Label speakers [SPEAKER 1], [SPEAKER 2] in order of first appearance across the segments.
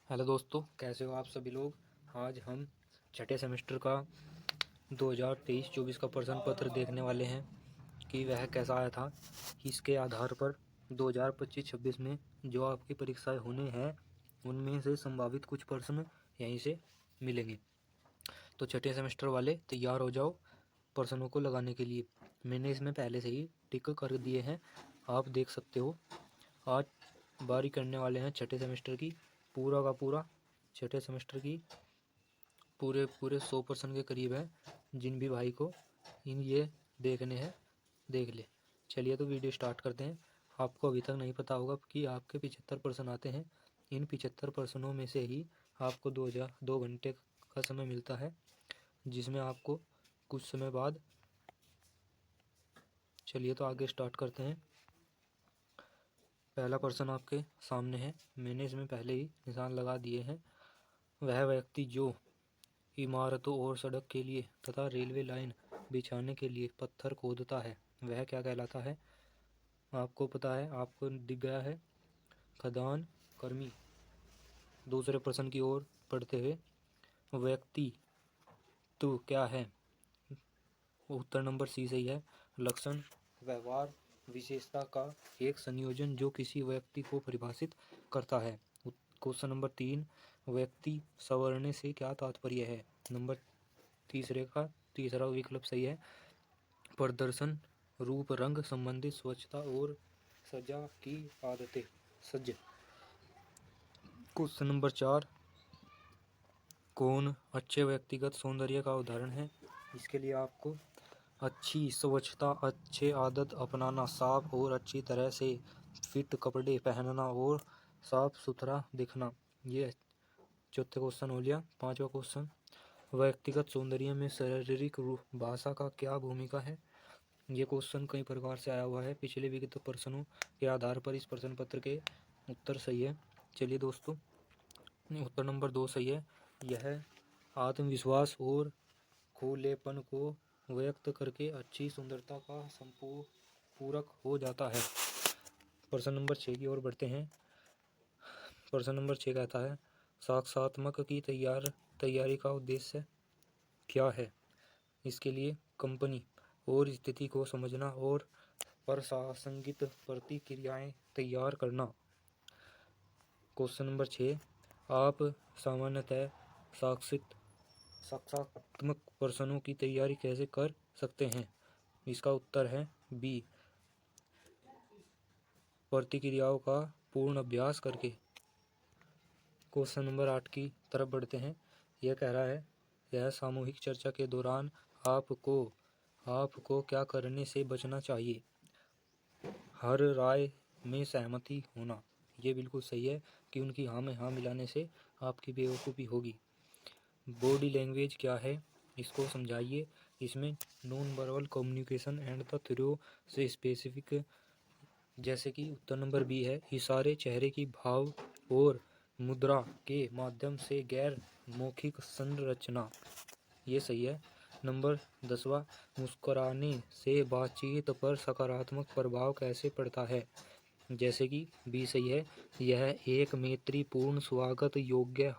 [SPEAKER 1] Hello दोस्तों, कैसे हो आप सभी लोग। आज हम छठे सेमेस्टर का 2023-24 का प्रश्न पत्र देखने वाले हैं कि वह कैसा आया था। इसके आधार पर 2025-26 में जो आपकी परीक्षाएं होने हैं उनमें से संभावित कुछ प्रश्न यहीं से मिलेंगे। तो छठे सेमेस्टर वाले तैयार हो जाओ प्रश्नों को लगाने के लिए। मैंने इसमें पहले से ही टिक कर दिए हैं, आप देख सकते हो। आज बारी करने वाले हैं छठे सेमेस्टर की पूरा का पूरा छठे सेमेस्टर की पूरे 100% के करीब है। जिन भी भाई को ये देखने हैं देख ले। चलिए तो वीडियो स्टार्ट करते हैं। आपको अभी तक नहीं पता होगा कि आपके 75 प्रश्न आते हैं। इन 75 प्रश्नों में से ही आपको 2 घंटे का समय मिलता है, जिसमें आपको कुछ समय बाद। चलिए तो आगे स्टार्ट करते हैं। पहला प्रश्न आपके सामने है, मैंने इसमें पहले ही निशान लगा दिए हैं। वह व्यक्ति जो इमारतों और सड़क के लिए तथा रेलवे लाइन बिछाने के लिए पत्थर खोदता है वह क्या कहलाता है। आपको पता है, आपको दिख गया है, खदान कर्मी। दूसरे प्रश्न की ओर पढ़ते हुए, व्यक्ति तो क्या है। उत्तर नंबर सी सही है। लक्षण, व्यवहार, विशेषता का एक संयोजन जो किसी व्यक्ति को परिभाषित करता है। क्वेश्चन नंबर 3, व्यक्ति सवरने से क्या तात्पर्य है। नंबर तीसरे का तीसरा विकल्प सही है। प्रदर्शन, रूप रंग संबंधी, स्वच्छता और सजा की आदतें। सज। क्वेश्चन नंबर 4, कौन अच्छे व्यक्तिगत सौंदर्य का उदाहरण है। इसके लिए आपको अच्छी स्वच्छता, अच्छे आदत अपनाना, साफ और अच्छी तरह से फिट कपड़े पहनना और साफ सुथरा दिखना। ये चौथे क्वेश्चन हो लिया। पांचवा क्वेश्चन, व्यक्तिगत सौंदर्य में शारीरिक भाषा का क्या भूमिका है। ये क्वेश्चन कई प्रकार से आया हुआ है। पिछले विगत प्रश्नों के आधार पर इस प्रश्न पत्र के उत्तर सही है। चलिए दोस्तों, उत्तर नंबर 2 सही है। यह आत्मविश्वास और खुलेपन को व्यक्त करके अच्छी सुंदरता का पूरक हो जाता है। प्रश्न नंबर 6 की ओर बढ़ते हैं। प्रश्न नंबर 6 कहता है, साक्षात्मक की तैयारी का उद्देश्य क्या है। इसके लिए कंपनी और स्थिति को समझना और प्रासंगिक प्रतिक्रियाएं तैयार करना। क्वेश्चन नंबर 6, आप सामान्यतः साक्षात्मक प्रश्नों की तैयारी कैसे कर सकते हैं। इसका उत्तर है बी, प्रतिक्रियाओं का पूर्ण अभ्यास करके। क्वेश्चन नंबर 8 की तरफ बढ़ते हैं। यह कह रहा है, यह सामूहिक चर्चा के दौरान आपको क्या करने से बचना चाहिए। हर राय में सहमति होना। ये बिल्कुल सही है कि उनकी हाँ में हाँ मिलाने से आपकी बेवकूफ़ी होगी। बॉडी लैंग्वेज क्या है, इसको समझाइए। इसमें non verbal communication and the through से स्पेसिफिक, जैसे कि उत्तर नंबर बी है, इशारे, चेहरे की भाव और मुद्रा के माध्यम से गैर मौखिक संरचना। ये सही है। नंबर 10वां, मुस्कुराने से बातचीत पर सकारात्मक प्रभाव कैसे पड़ता है। जैसे कि बी सही है। यह एक मैत्रीपूर्ण स्वागत योग्य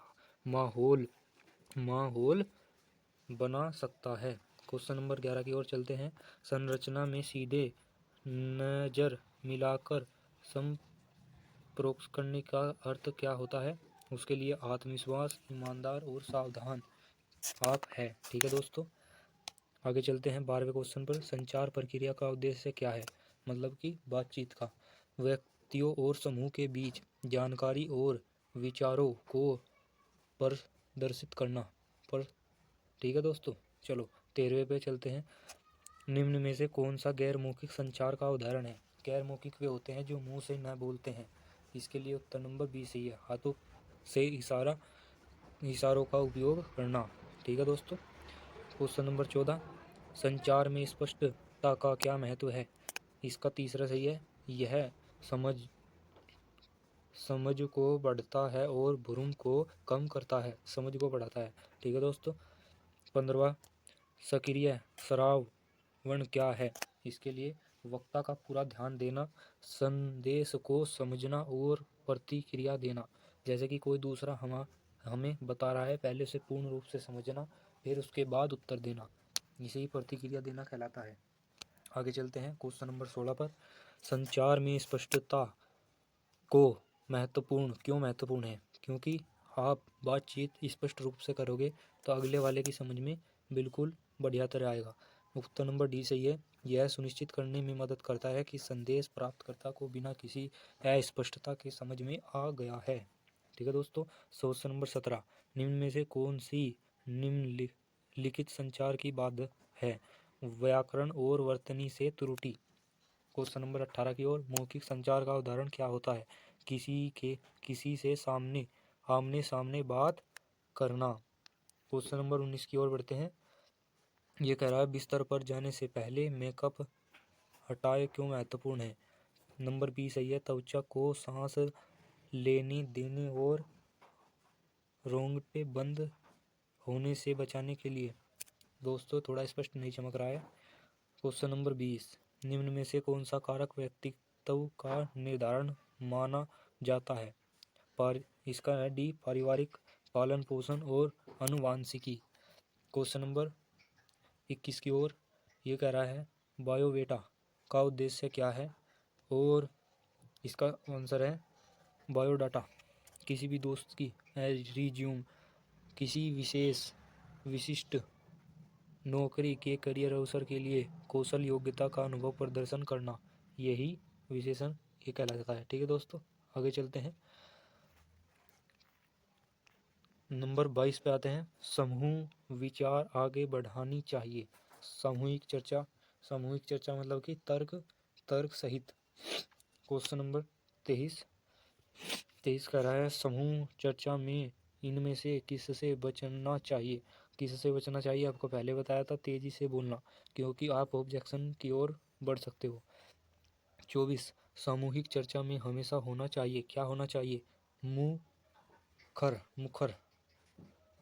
[SPEAKER 1] माहौल बना सकता है। क्वेश्चन नंबर 11 की ओर चलते हैं। संरचना में सीधे नज़र मिलाकर संप्रोक्ष करने का अर्थ क्या होता है। उसके लिए आत्मविश्वास, ईमानदार और सावधान आप है। ठीक है दोस्तों, आगे चलते हैं 12वें क्वेश्चन पर। संचार प्रक्रिया का उद्देश्य क्या है, मतलब कि बातचीत का। व्यक्तियों और समूह के बीच जानकारी और विचारों को प्रदर्शित करना पर। ठीक है दोस्तों, चलो 13वें पे चलते हैं। निम्न में से कौन सा गैर मौखिक संचार का उदाहरण है। गैर मौखिक वे होते हैं जो मुंह से न बोलते हैं। इसके लिए उत्तर नंबर बी सही है, हाथों से इशारों का उपयोग करना। ठीक है दोस्तों। क्वेश्चन नंबर 14, संचार में स्पष्टता का क्या महत्व है। इसका तीसरा सही है। यह समझ को बढ़ता है और भ्रम को कम करता है। समझ को बढ़ाता है। ठीक है दोस्तों। 15वां, सक्रिय श्रवण क्या है। इसके लिए वक्ता का पूरा ध्यान देना, संदेश को समझना और प्रतिक्रिया देना। जैसे कि कोई दूसरा हमें बता रहा है, पहले उसे पूर्ण रूप से समझना, फिर उसके बाद उत्तर देना, इसे ही प्रतिक्रिया देना कहलाता है। आगे चलते हैं क्वेश्चन नंबर 16 पर। संचार में स्पष्टता को क्यों महत्वपूर्ण है? क्योंकि आप बातचीत स्पष्ट रूप से करोगे तो अगले वाले की समझ में बिल्कुल बढ़िया तरह आएगा। उत्तर नंबर डी सही है। यह सुनिश्चित करने में मदद करता है कि संदेश प्राप्तकर्ता को बिना किसी अस्पष्टता के समझ में आ गया है। ठीक है दोस्तों। Question number 17। निम्न में से कौन सी निम्नलिखित संचार की बात है? व्याकरण और वर्तनी से त्रुटि। क्वेश्चन नंबर 18 की ओर। मौखिक संचार का उदाहरण क्या होता है? किसी से आमने सामने बात करना। क्वेश्चन नंबर 19 की ओर बढ़ते हैं। ये कह रहा है बिस्तर पर जाने से पहले मेकअप हटाए क्यों महत्वपूर्ण है? नंबर 20 सही है। त्वचा को सांस लेने देने और रोंगटे बंद होने से बचाने के लिए। दोस्तों थोड़ा स्पष्ट नहीं चमक रहा है। Question number 20। निम्न में से कौन सा कारक व्यक्तित्व का निर्धारण माना जाता है? इसका है डी पारिवारिक, पालन पोषण और अनुवांशिकी। क्वेश्चन नंबर 21 की ओर। ये कह रहा है बायोडेटा का उद्देश्य क्या है? और इसका आंसर है बायोडाटा किसी भी दोस्त की रिज्यूम, किसी विशिष्ट नौकरी के करियर अवसर के लिए कौशल योग्यता का अनुभव प्रदर्शन करना, यही विशेषण ये कहलाता है। ठीक है दोस्तों, आगे चलते हैं। नंबर 22 पे आते हैं। समूह विचार आगे बढ़ानी चाहिए। सामूहिक चर्चा मतलब कि तर्क सहित। क्वेश्चन नंबर 23 कह रहा है समूह चर्चा में इनमें से किससे बचना चाहिए? किससे बचना चाहिए आपको पहले बताया था, तेजी से बोलना, क्योंकि आप ऑब्जेक्शन की ओर बढ़ सकते हो। 24 सामूहिक चर्चा में हमेशा होना चाहिए, क्या होना चाहिए? मुखर।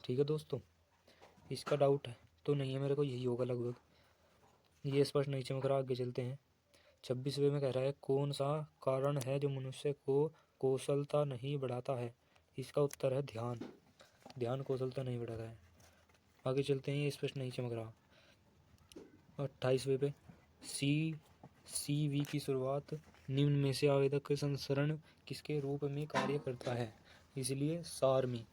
[SPEAKER 1] ठीक है दोस्तों, इसका डाउट है तो नहीं है मेरे को, यही होगा लगभग, ये स्पष्ट नहीं चमक रहा। आगे चलते हैं। 26वें में कह रहा है कौन सा कारण है जो मनुष्य को कौशलता नहीं बढ़ाता है? इसका उत्तर है ध्यान कौशलता नहीं बढ़ाता है। आगे चलते हैं, ये स्पष्ट नहीं चमक रहा। 28वें पे CV की शुरुआत निम्न में से आवेदक संस्करण किसके रूप में कार्य करता है? इसलिए सार में।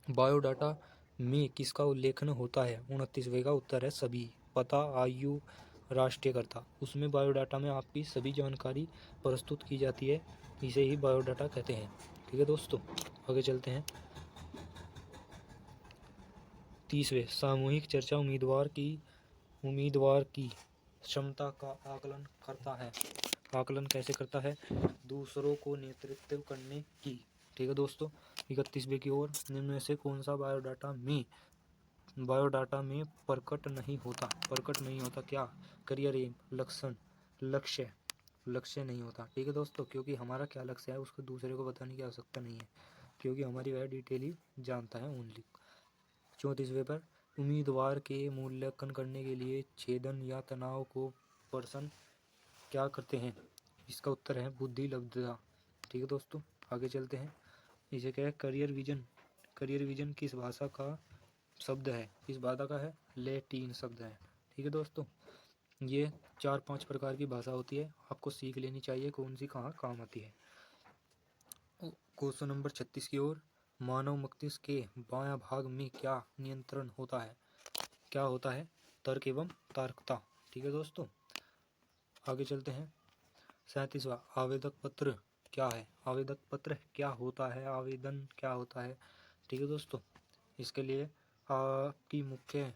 [SPEAKER 1] बायोडाटा में किसका उल्लेखन होता है? 29वें का उत्तर है सभी। पता, आयु, राष्ट्रीयकर्ता, उसमें बायोडाटा में आपकी सभी जानकारी प्रस्तुत की जाती है, इसे ही बायोडाटा कहते हैं। ठीक है दोस्तों, आगे चलते हैं। 30वें सामूहिक चर्चा उम्मीदवार की क्षमता का आकलन करता है। आकलन कैसे करता है? दूसरों को नेतृत्व करने की। ठीक है दोस्तों, 31वें की ओर। निम्न में से कौन सा बायोडाटा में प्रकट नहीं होता? क्या? करियर एम, लक्ष्य नहीं होता। ठीक है दोस्तों, क्योंकि हमारा क्या लक्ष्य है उसको दूसरे को बताने की आवश्यकता नहीं है, क्योंकि हमारी वह डिटेल ही जानता है ओनली। 34वें पर उम्मीदवार के मूल्यांकन करने के लिए छेदन या तनाव को पर्सन क्या करते हैं? इसका उत्तर है बुद्धि लब्धता। ठीक है दोस्तों, आगे चलते हैं। इसे क्या है? करियर विजन किस भाषा का शब्द है? इस भाषा का है लैटिन शब्द है। ठीक है दोस्तों, ये 4-5 प्रकार की भाषा होती है, आपको सीख लेनी चाहिए कौन सी कहाँ काम आती है। क्वेश्चन नंबर 36 की ओर। मानव मस्तिष्क के बायां भाग में क्या नियंत्रण होता है? क्या होता है? तर्क एवं तार्किकता। ठीक है दोस्तों, आगे चलते हैं। 37वां आवेदक पत्र क्या है? आवेदक पत्र क्या होता है? आवेदन क्या होता है? ठीक है दोस्तों, इसके लिए आपकी मुख्य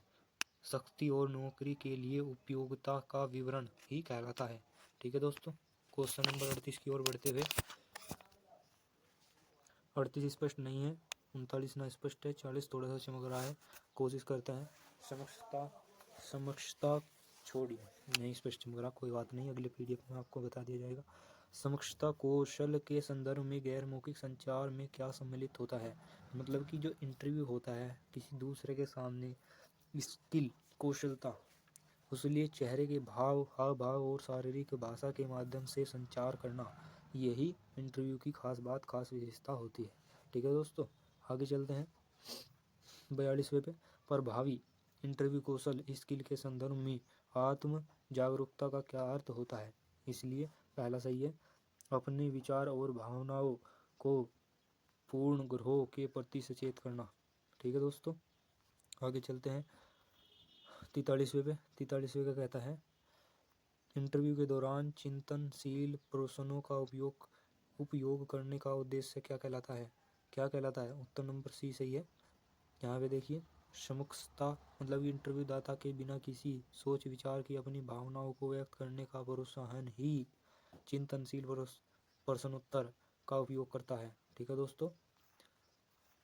[SPEAKER 1] शक्ति और नौकरी के लिए उपयोगिता का विवरण ही कहलाता है। ठीक है दोस्तों, क्वेश्चन नंबर 38 की ओर बढ़ते हुए। 38 स्पष्ट नहीं है, 39 ना स्पष्ट है, 40 थोड़ा सा चमक रहा है, कोशिश करते हैं। समक्षता छोड़िए, नहीं स्पष्ट चमक रहा, कोई बात नहीं, अगले PDF में आपको बता दिया जाएगा। समक्षता कौशल के संदर्भ में गैर मौखिक संचार में क्या सम्मिलित होता है? मतलब कि जो इंटरव्यू होता है किसी दूसरे के सामने, स्किल कौशलता, उसलिए चेहरे के भाव, हाव भाव और शारीरिक भाषा के माध्यम से संचार करना, यही इंटरव्यू की खास विशेषता होती है। ठीक है दोस्तों, आगे चलते हैं 42वें पे। प्रभावी इंटरव्यू कौशल स्किल के संदर्भ में आत्म जागरूकता का क्या अर्थ होता है। इसलिए पहला सही है, अपने विचार और भावनाओं को पूर्ण ग्रहों के प्रति सचेत करना। ठीक है दोस्तों, आगे चलते हैं 43वें पे। 43वें का कहता है, इंटरव्यू के दौरान चिंतनशील प्रश्नों का उपयोग करने का उद्देश्य क्या कहलाता है। क्या कहलाता है? उत्तर नंबर सी सही है। यहाँ पे देखिए, समुखता मतलब इंटरव्यू दाता के बिना किसी सोच विचार की अपनी भावनाओं को व्यक्त करने का प्रोत्साहन ही चिंतनशील प्रश्नोत्तर का उपयोग करता है। ठीक है दोस्तों,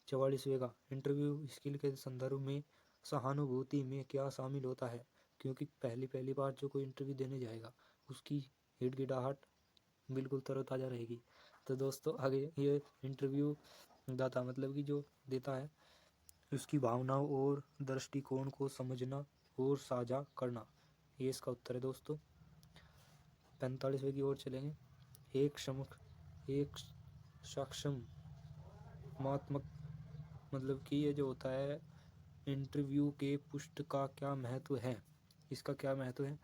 [SPEAKER 1] 44वें का, इंटरव्यू स्किल के संदर्भ में सहानुभूति में क्या शामिल होता है। क्योंकि पहली बार जो कोई इंटरव्यू देने जाएगा उसकी हिड़गिड़ाहट बिल्कुल तरोताज़ा रहेगी। तो दोस्तों आगे, ये इंटरव्यू दाता मतलब कि जो देता है उसकी भावनाओं और दृष्टिकोण को समझना और साझा करना, ये इसका उत्तर है दोस्तों। 45वें की ओर चलेंगे। एक सक्षमात्मक मतलब कि ये जो होता है इंटरव्यू के पुष्ट का क्या महत्व है। इसका क्या महत्व है?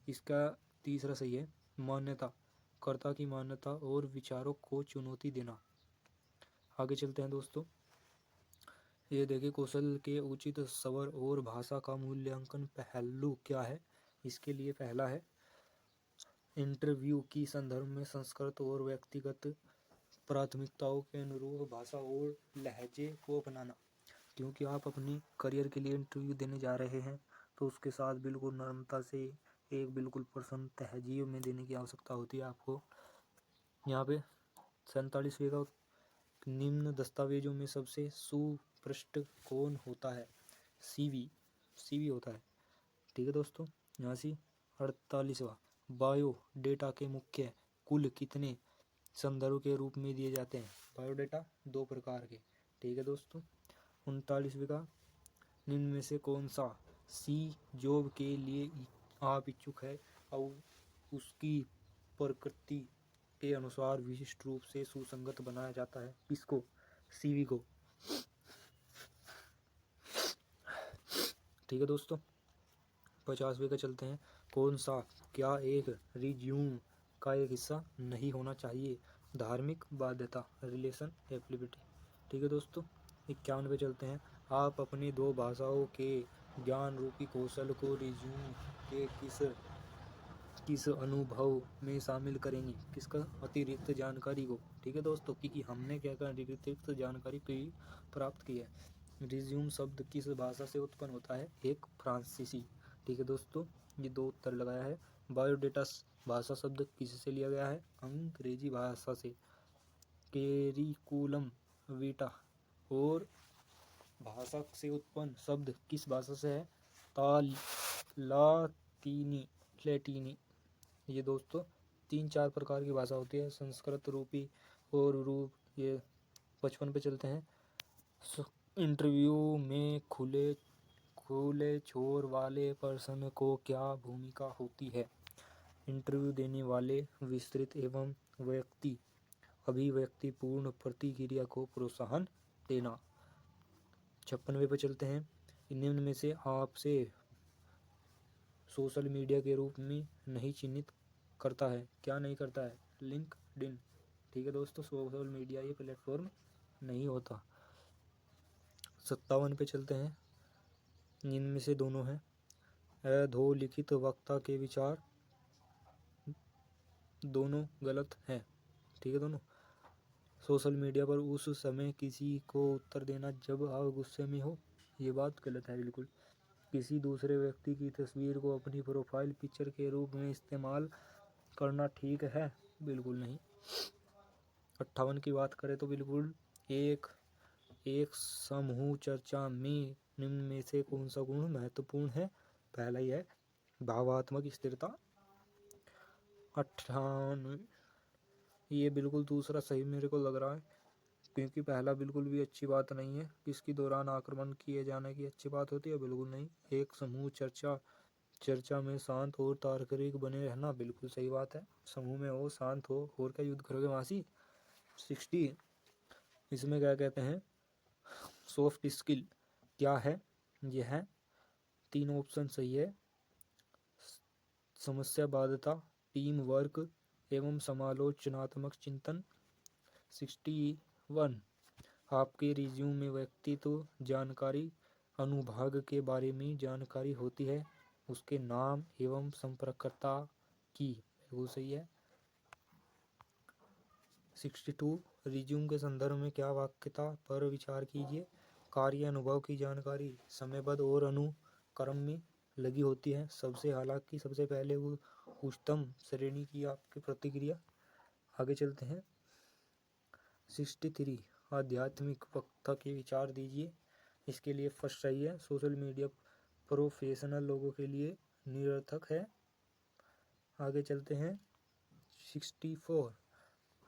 [SPEAKER 1] इसका तीसरा सही है, मान्यता, कर्ता की मान्यता और विचारों को चुनौती देना। आगे चलते हैं दोस्तों, ये देखिए, कौशल के उचित स्वर और भाषा का मूल्यांकन पहलू क्या है। इसके लिए पहला है, इंटरव्यू की संदर्भ में संस्कृत और व्यक्तिगत प्राथमिकताओं के अनुरूप भाषा और लहजे को अपनाना। क्योंकि आप अपनी करियर के लिए इंटरव्यू देने जा रहे हैं तो उसके साथ बिल्कुल नम्रता से एक बिल्कुल प्रसन्न तहजीब में देने की आवश्यकता होती है आपको। यहाँ पे 47वें का, निम्न दस्तावेजों में सबसे सुपृष्ठ कौन होता है। सीवी होता है। ठीक है दोस्तों, यहाँ से 48वां, बायो डेटा के मुख्य कुल कितने संदर्भ के रूप में दिए जाते हैं। बायोडेटा 2 प्रकार के। ठीक है दोस्तों, 39वें का, निम्न में से कौन सा सी जॉब के लिए आप इच्छुक है और उसकी प्रकृति के अनुसार विशिष्ट रूप से सुसंगत बनाया जाता है। इसको, सीवी को। ठीक है दोस्तों, 50वें का चलते हैं, कौन सा क्या एक रिज्यूम का एक हिस्सा नहीं होना चाहिए। धार्मिक बाध्यता, रिलेशन, एप्लिबिलिटी। ठीक है दोस्तों, 51 पे चलते हैं, आप अपनी 2 भाषाओं के ज्ञान रूपी कौशल को रिज्यूम के किस अनुभव में शामिल करेंगे। किसका? अतिरिक्त जानकारी को। ठीक है दोस्तों, क्योंकि हमने क्या कर अतिरिक्त जानकारी प्राप्त की है। रिज्यूम शब्द किस भाषा से उत्पन्न होता है? एक फ्रांसीसी। ठीक है दोस्तों, ये 2 उत्तर लगाया है। बायोडेटा भाषा शब्द किससे लिया गया है? अंग्रेजी भाषा से। कैरिकुलम वीटा और भाषा से उत्पन्न शब्द किस भाषा से है? लैटिनी। ये दोस्तों 3-4 प्रकार की भाषा होती है, संस्कृत रूपी और रूप। ये 55 पे चलते हैं, इंटरव्यू में खुले छोर वाले पर्सन को क्या भूमिका होती है। इंटरव्यू देने वाले विस्तृत एवं अभिव्यक्तिपूर्ण प्रतिक्रिया को प्रोत्साहन देना। 56वें पे चलते हैं, निम्न में से आपसे सोशल मीडिया के रूप में नहीं चिन्हित करता है। क्या नहीं करता है? लिंक्डइन। ठीक है दोस्तों, सोशल मीडिया ये प्लेटफॉर्म नहीं होता। 57 पे चलते हैं, इनमें से दोनों हैं, अधोलिखित वक्ता के विचार दोनों गलत हैं। ठीक है दोनों। सोशल मीडिया पर उस समय किसी को उत्तर देना जब आप गुस्से में हो, ये बात गलत है बिल्कुल। किसी दूसरे व्यक्ति की तस्वीर को अपनी प्रोफाइल पिक्चर के रूप में इस्तेमाल करना ठीक है? बिल्कुल नहीं। 58 की बात करें तो बिल्कुल एक समूह चर्चा में निम्न में से कौन सा गुण महत्वपूर्ण है? पहला ही है भावात्मक स्थिरता। 98, ये बिल्कुल दूसरा सही मेरे को लग रहा है, क्योंकि पहला बिल्कुल भी अच्छी बात नहीं है। किसके दौरान आक्रमण किए जाने की अच्छी बात होती है? बिल्कुल नहीं। एक समूह चर्चा में शांत और तार्किक बने रहना, बिल्कुल सही बात है। समूह में हो, शांत हो, और क्या युद्ध करोगे मासी। 60, इसमें क्या कहते हैं, सॉफ्ट स्किल क्या है, यह है 3 ऑप्शन सही है, समस्याबाधिता, टीम वर्क एवं समालोचनात्मक चिंतन। 61 आपके रिज्यूम में व्यक्तित्व जानकारी अनुभाग के बारे में जानकारी होती है, उसके नाम एवं संपर्ककर्ता की, बिल्कुल सही है। 62 रिज्यूम के संदर्भ में क्या वाक्यता पर विचार कीजिए, कार्य अनुभव की जानकारी समयबद्ध और अनुक्रम में लगी होती है, सबसे हालांकि सबसे पहले वो उच्चतम श्रेणी की आपकी प्रतिक्रिया। आगे चलते हैं। 63 आध्यात्मिक वक्ता के विचार दीजिए, इसके लिए फर्स्ट सही है, सोशल मीडिया प्रोफेशनल लोगों के लिए निरर्थक है। आगे चलते हैं। 64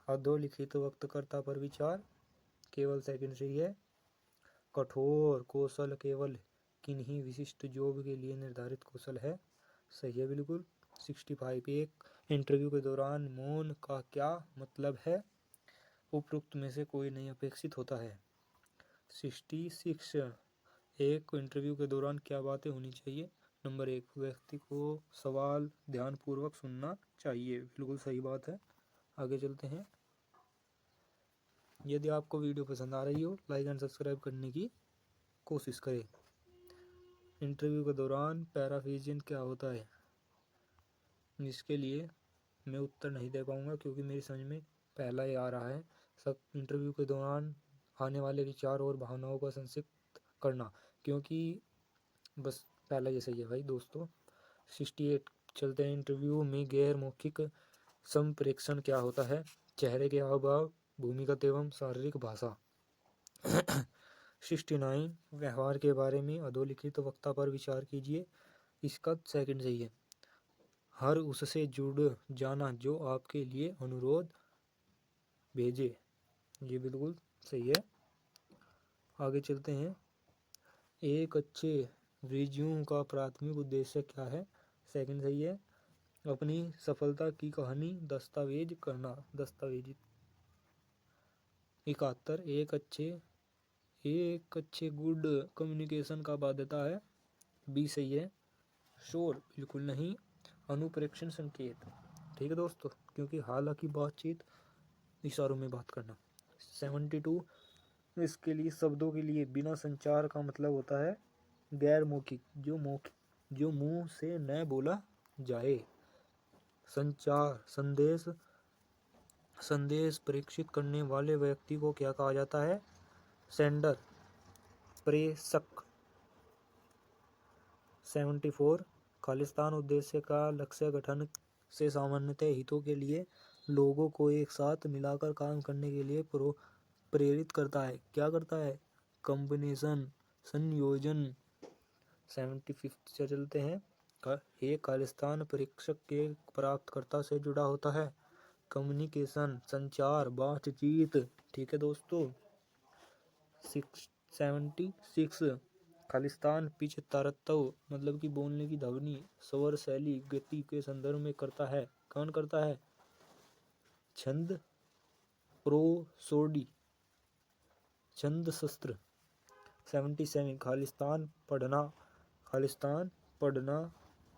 [SPEAKER 1] अधोलिखित वक्तकर्ता पर विचार, केवल सेकंड सही है, कठोर कौशल केवल किन्हीं विशिष्ट जॉब के लिए निर्धारित कौशल है, सही है बिल्कुल। 65 एक इंटरव्यू के दौरान मौन का क्या मतलब है, उपरोक्त में से कोई नहीं अपेक्षित होता है। 66 एक इंटरव्यू के दौरान क्या बातें होनी चाहिए, नंबर 1 व्यक्ति को सवाल ध्यानपूर्वक सुनना चाहिए, बिल्कुल सही बात है। आगे चलते हैं। यदि आपको वीडियो पसंद आ रही हो लाइक एंड सब्सक्राइब करने की कोशिश करें। इंटरव्यू के दौरान पैराफ्रेजिंग क्या होता है, इसके लिए मैं उत्तर नहीं दे पाऊंगा क्योंकि मेरी समझ में पहला ही आ रहा है। सब इंटरव्यू के दौरान आने वाले विचार और भावनाओं का संक्षिप्त करना, क्योंकि बस पहला ये सही है भाई दोस्तों। 68 चलते हैं। इंटरव्यू में गैर मौखिक संप्रेषण क्या होता है, चेहरे के हाव भाव, भूमिगत एवं शारीरिक भाषा। 69 व्यवहार के बारे में अधोलिखित वक्ता पर विचार कीजिए, इसका सेकंड सही है, हर उससे जुड़ जाना जो आपके लिए अनुरोध भेजे, ये बिल्कुल सही है। आगे चलते हैं। एक अच्छे रिज्यूम का प्राथमिक उद्देश्य क्या है, सेकंड सही है, अपनी सफलता की कहानी दस्तावेज करना, दस्तावेजित। 71 एक अच्छे गुड कम्युनिकेशन का बाध्यता है, बी सही है। शोर बिल्कुल नहीं, अनुप्रेक्षण संकेत, ठीक है दोस्तों, क्योंकि हालांकि बातचीत इशारों में बात करना। 72 इसके लिए शब्दों के लिए बिना संचार का मतलब होता है गैर मौखिक, जो मुंह से न बोला जाए। संचार संदेश प्रेषित करने वाले व्यक्ति को क्या कहा जाता है, सेंडर, प्रेषक। 74 खालिस्तान उद्देश्य का लक्ष्य गठन से सामान्यतः हितों के लिए लोगों को एक साथ मिलाकर काम करने के लिए प्रेरित करता है, क्या करता है, कॉम्बिनेशन, संयोजन। 75 से चलते हैं। एक खालिस्तान परीक्षक के प्राप्तकर्ता से जुड़ा होता है, कम्युनिकेशन, संचार, बातचीत, ठीक है दोस्तों। 76 खालिस्तान पिच तारतव मतलब कि बोलने की ध्वनि, स्वर, शैली, गति के संदर्भ में करता है, कौन करता है, छंद, प्रोसोडी, छंद शस्त्र। 77 खालिस्तान पढ़ना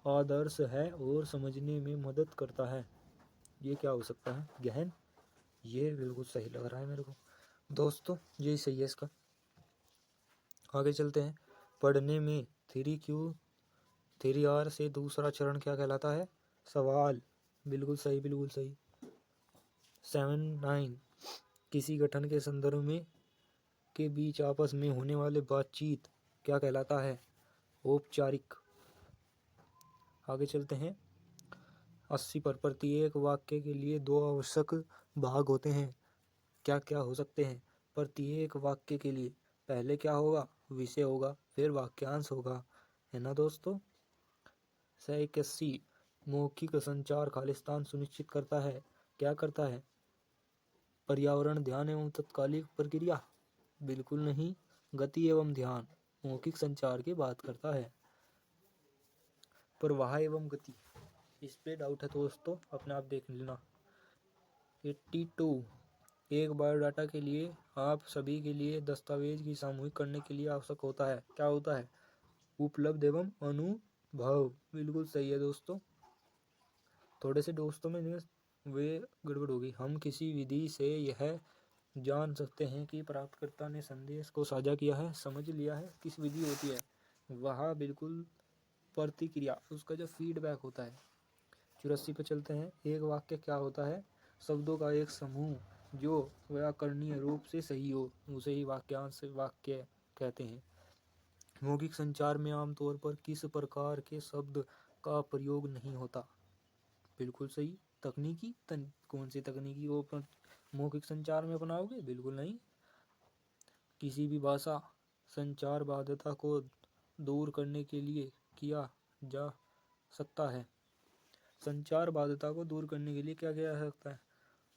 [SPEAKER 1] आदर्श है और समझने में मदद करता है, ये क्या हो सकता है, गहन, ये बिल्कुल सही लग रहा है मेरे को दोस्तों, यही सही है इसका। आगे चलते हैं। पढ़ने में 3R से दूसरा चरण क्या कहलाता है, सवाल, बिल्कुल सही, बिल्कुल सही। 79 किसी गठन के संदर्भ में के बीच आपस में होने वाले बातचीत क्या कहलाता है, औपचारिक। आगे चलते हैं। 80 पर प्रत्येक वाक्य के लिए 2 आवश्यक भाग होते हैं, क्या क्या हो सकते हैं, प्रत्येक वाक्य के लिए पहले क्या होगा, विषय होगा, फिर वाक्यांश होगा, है ना दोस्तों। 81 मौखिक संचार खालिस्तान सुनिश्चित करता है, क्या करता है, पर्यावरण, ध्यान एवं तत्कालिक प्रक्रिया, बिल्कुल नहीं, गति एवं ध्यान, मौखिक संचार की बात करता है। प्रवाह एवं गति, इस पे डाउट है दोस्तों, अपने आप देख लेना। 82 एक बायोडाटा के लिए आप सभी के लिए दस्तावेज की सामूहिक करने के लिए आवश्यक होता है। क्या होता है? उपलब्ध एवं अनुभव। बिल्कुल सही है दोस्तों। थोड़े से दोस्तों में वे गड़बड़ होगी। हम किसी विधि से यह जान सकते हैं कि प्राप्तकर्ता ने संदेश को साझा किया है, समझ लिया है। किस विधि होती है? वह बिल्कुल प्रतिक्रिया, उसका जो फीडबैक होता है। 84 पे चलते हैं। एक वाक्य क्या होता है? शब्दों का एक समूह जो व्याकरणीय रूप से सही हो, उसे ही वाक्यांश वाक्य कहते हैं। मौखिक संचार में आमतौर पर किस प्रकार के शब्द का प्रयोग नहीं होता? बिल्कुल सही, तकनीकी। कौन सी तकनीकी को मौखिक संचार में अपनाओगे? बिल्कुल नहीं। किसी भी भाषा संचार बाध्यता को दूर करने के लिए किया जा सकता है। संचार बाध्यता को दूर करने के लिए क्या किया जा सकता है?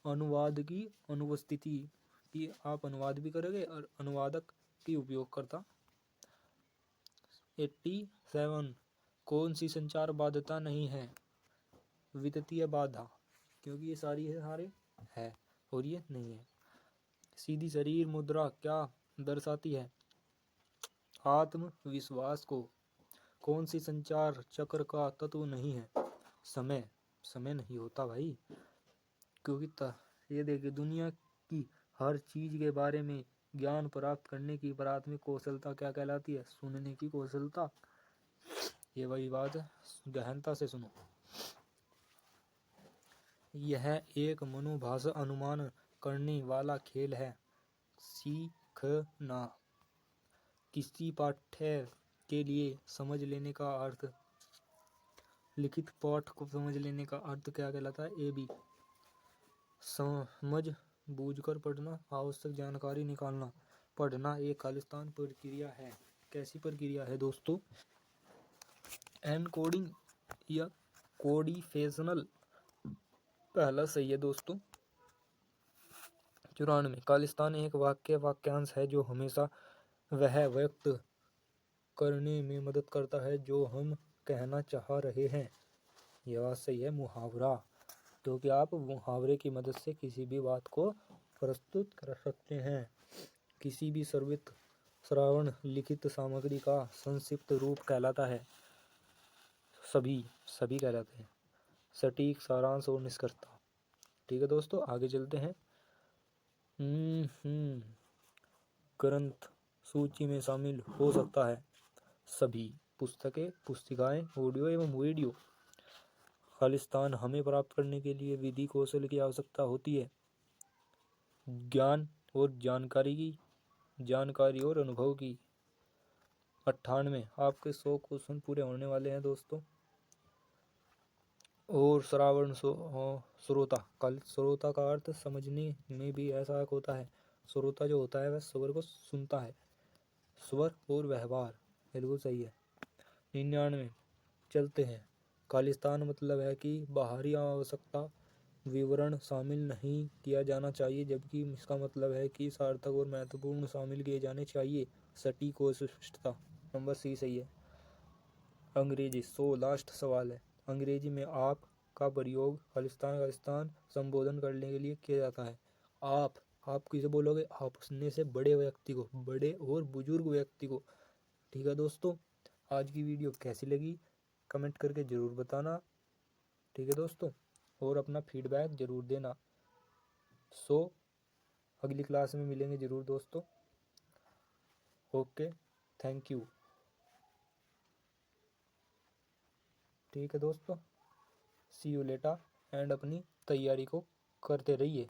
[SPEAKER 1] अनुवाद की अनुपस्थिति की आप अनुवाद भी करोगे और अनुवादक की उपयोगकर्ता। 87 कौन सी संचार बाध्यता नहीं है? वित्तीय बाधा, क्योंकि ये सारी है सारे है और ये नहीं है। सीधी शरीर मुद्रा क्या दर्शाती है? आत्मविश्वास को। कौन सी संचार चक्र का तत्व नहीं है? समय। समय नहीं होता भाई, क्योंकि ये देखिए, दुनिया की हर चीज के बारे में ज्ञान प्राप्त करने की प्राथमिक कौशलता क्या कहलाती है? सुनने की कौशलता। ये वही बात है, गहनता से सुनो। यह एक मनोभाषा अनुमान करने वाला खेल है। सीखना। किसी पाठ्य के लिए समझ लेने का अर्थ, लिखित पाठ को समझ लेने का अर्थ क्या कहलाता है? A B. समझ बूझकर पढ़ना, आवश्यक जानकारी निकालना। पढ़ना एक खालिस्तान प्रक्रिया है। कैसी प्रक्रिया है दोस्तों? एनकोडिंग या कोडिफिकेशनल। पहला सही है दोस्तों। 94 खालिस्तान एक वाक्य वाक्यांश है जो हमेशा वह व्यक्त करने में मदद करता है जो हम कहना चाह रहे हैं। यह बात सही है। मुहावरा, क्योंकि आप मुहावरे की मदद से किसी भी बात को प्रस्तुत कर सकते हैं। किसी भी श्रावण लिखित सामग्री का संक्षिप्त रूप कहलाता है। सभी कहलाते हैं। सटीक, सारांश और निष्कर्षता। ठीक है दोस्तों, आगे चलते हैं। ग्रंथ सूची में शामिल हो सकता है। सभी पुस्तकें, पुस्तिकाएं, ऑडियो एवं वीडियो। खालिस्तान हमें प्राप्त करने के लिए विधि कौशल की आवश्यकता होती है। ज्ञान और जानकारी और अनुभव की। 98 आपके 100 क्वेश्चन पूरे होने वाले हैं दोस्तों। और श्रावण श्रोता। श्रोता का अर्थ समझने में भी ऐसा होता है। श्रोता जो होता है वह स्वर को सुनता है। स्वर और व्यवहार, बिल्कुल सही है। 99 चलते हैं। खालिस्तान मतलब है कि बाहरी आवश्यकता विवरण शामिल नहीं किया जाना चाहिए, जबकि इसका मतलब है कि सार्थक और महत्वपूर्ण शामिल किए जाने चाहिए। सटीक और स्पष्टता। नंबर सी सही है। अंग्रेजी 100 लास्ट सवाल है। अंग्रेजी में आप का प्रयोग खालिस्तान संबोधन करने के लिए किया जाता है। आप किसे बोलोगे? अपने से बड़े व्यक्ति को, बड़े और बुजुर्ग व्यक्ति को। ठीक है दोस्तों, आज की वीडियो कैसी लगी कमेंट करके ज़रूर बताना। ठीक है दोस्तों, और अपना फीडबैक ज़रूर देना। अगली क्लास में मिलेंगे ज़रूर दोस्तों। Okay, thank you. ठीक है दोस्तों, सी यू लेटर। एंड अपनी तैयारी को करते रहिए।